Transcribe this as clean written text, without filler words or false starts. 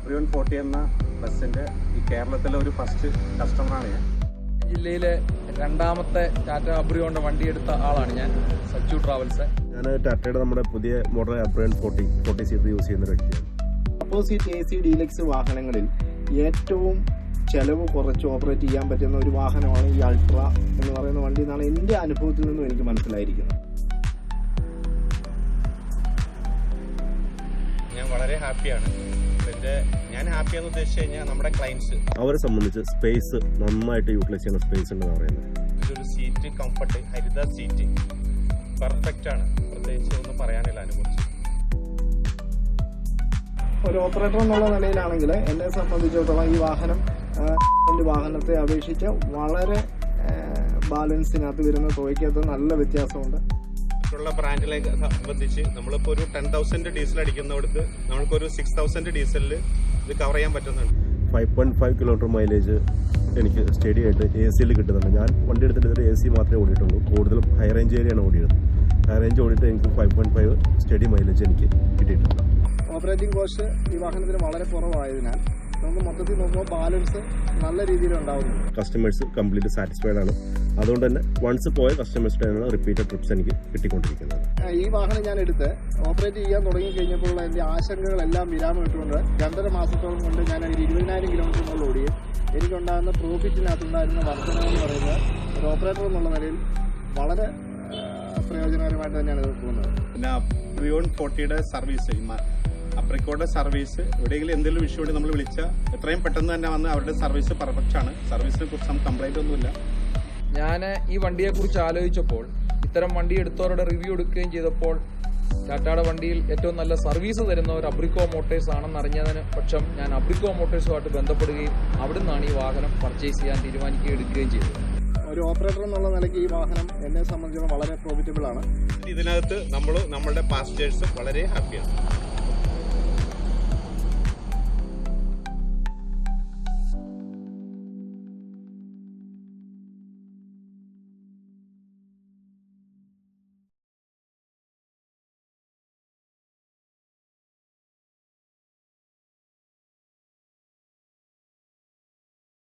അബ്രിയോൺ 40 എന്ന ബസ്സിൻ്റെ ഈ കേരളത്തിലെ ഒരു ഫസ്റ്റ് കസ്റ്റമറാണ് ഞാൻ. ജില്ലയിലെ രണ്ടാമത്തെ ടാറ്റ അബ്രിയോണിന്റെ വണ്ടി എടുത്ത ആളാണ് ഞാൻ, സച്ചു ട്രാവൽസ്. ഞാൻ ടാറ്റയുടെ നമ്മുടെ പുതിയ മോഡൽ അബ്രിയോൺ 40 സീറ്റ് യൂസ് ചെയ്യുന്ന ഒരു വ്യക്തിയാണ്. അപ്പോസിറ്റ് AC ഡീലക്സ് വാഹനങ്ങളിൽ ഏറ്റവും ചെലവ് കുറച്ച് ഓപ്പറേറ്റ് ചെയ്യാൻ പറ്റുന്ന ഒരു വാഹനമാണ് ഈ അൾട്ര എന്ന് പറയുന്ന വണ്ടി എന്നാണ് എൻ്റെ അനുഭവത്തിൽ നിന്നും എനിക്ക് മനസ്സിലായിരിക്കുന്നത്. ഞാൻ വളരെ ഹാപ്പിയാണ്. ഞാൻ ഹാപ്പിയാന്ന് ഉദ്ദേശിച്ചു കഴിഞ്ഞാൽ നമ്മുടെ ക്ലയൻസ് അവരെ സംബന്ധിച്ച് സ്പേസ് നന്നായിട്ട് യൂട്ടിലൈസ് ചെയ്യുന്ന സ്പേസ് ഉണ്ടെന്ന് പറയുന്നത്. ഇതൊരു സീറ്റ് കംഫർട്ട്, ഹരിത സീറ്റ് പെർഫെക്റ്റ് ആണ്. പ്രത്യേകിച്ച് ഒന്നും പറയാനില്ല അതിനെക്കുറിച്ച്. ഒരു ഓപ്പറേറ്റർ എന്നുള്ള നിലയിലാണെങ്കിൽ എന്നെ സംബന്ധിച്ചിടത്തോളം ഈ വാഹനത്തെ അപേക്ഷിച്ച് വളരെ ബാലൻസിനകത്ത് വരുന്ന തുകയ്ക്കകത്ത് നല്ല വ്യത്യാസമുണ്ട്. മറ്റുള്ള ബ്രാൻഡിലെ സംബന്ധിച്ച് നമ്മളിപ്പോൾ ഒരു 10,000 ഡീസൽ അടിക്കുന്നിടത്ത് നമ്മൾക്കൊരു 6,000 ഡീസലിൽ ഇത് കവർ ചെയ്യാൻ പറ്റുന്നുണ്ട്. 5.5 കിലോമീറ്റർ മൈലേജ് എനിക്ക് സ്റ്റഡി ആയിട്ട് AC കിട്ടുന്നുണ്ട്. ഞാൻ വണ്ടി എടുത്തിട്ട് AC മാത്രമേ ഓടിയിട്ടുള്ളൂ. കൂടുതലും ഹൈ റേഞ്ച് ഏരിയയാണ് ഓടിയത്. ഹൈ റേഞ്ച് ഓടിയിട്ട് എനിക്ക് 5.5 സ്റ്റഡി മൈലേജ് എനിക്ക് കിട്ടിയിട്ടുണ്ട്. ഓപ്പറേറ്റിംഗ് കോസ്റ്റ് ഈ വാഹനത്തിന് വളരെ കുറവായതിനാൽ നമുക്ക് മൊത്തത്തിൽ നോക്കുമ്പോൾ ബാലൻസ് നല്ല രീതിയിൽ ഉണ്ടാവുന്നുണ്ട്. കസ്റ്റമേഴ്സ് കംപ്ലീറ്റ് സാറ്റിസ്ഫൈഡ് ആണ്. അതുകൊണ്ട് തന്നെ വൺസ് പോയ കസ്റ്റമേഴ്സിനാണ് റിപ്പീറ്റഡ് ട്രിപ്സ് എനിക്ക് കിട്ടിക്കൊണ്ടിരിക്കുന്നത്. ഈ വാഹനം ഞാൻ എടുത്ത് ഓപ്പറേറ്റ് ചെയ്യാൻ തുടങ്ങി കഴിഞ്ഞപ്പോഴുള്ള എൻ്റെ ആശങ്കകളെല്ലാം വിരാമം ഇട്ടുകൊണ്ട് 2.5 മാസത്തോളം കൊണ്ട് ഞാൻ ഒരു 20,000 കിലോമീറ്റർ മുകളിൽ ഓടുകയും എനിക്കുണ്ടാകുന്ന പ്രോഫിറ്റിനകത്തുണ്ടായിരുന്ന വർധന എന്ന് പറയുന്നത് ഒരു ഓപ്പറേറ്റർ എന്നുള്ള നിലയിൽ വളരെ പ്രയോജനകരമായിട്ട് തന്നെയാണ് ഇത് പോകുന്നത്. പിന്നെ അബ്രിയോൺ 40യുടെ സർവീസ്, അപ്രിക്കോയുടെ സർവീസ് എവിടെയെങ്കിലും എന്തെങ്കിലും ഇഷ്യൂ ഉണ്ടെങ്കിൽ നമ്മൾ വിളിച്ചാൽ എത്രയും പെട്ടെന്ന് തന്നെ വന്ന് അവരുടെ സർവീസ് പെർഫെക്റ്റ് ആണ്. സർവീസിനെ കുറിച്ച് നമുക്ക് കംപ്ലൈന്റ് ഒന്നുമില്ല. ഞാൻ ഈ വണ്ടിയെക്കുറിച്ച് ആലോചിച്ചപ്പോൾ, ഇത്തരം വണ്ടി എടുത്തവരുടെ റിവ്യൂ എടുക്കുകയും ചെയ്തപ്പോൾ ടാറ്റയുടെ വണ്ടിയിൽ ഏറ്റവും നല്ല സർവീസ് തരുന്ന ഒരു അബ്രിക്കോ മോട്ടേഴ്സ് ആണെന്ന് അറിഞ്ഞതിന് പക്ഷം ഞാൻ അബ്രിക്കോ മോട്ടേഴ്സുമായിട്ട് ബന്ധപ്പെടുകയും അവിടെ നിന്നാണ് ഈ വാഹനം പർച്ചേസ് ചെയ്യാൻ തീരുമാനിക്കുകയും എടുക്കുകയും ചെയ്തത്. ഒരു ഓപ്പറേറ്റർ എന്നുള്ള നിലയ്ക്ക് ഈ വാഹനം എന്നെ സംബന്ധിച്ചിടത്തോളം വളരെ പ്രോഫിറ്റബിൾ ആണ്. ഇതിനകത്ത് നമ്മളുടെ പാസഞ്ചേഴ്സ് വളരെ ഹാപ്പിയാണ്.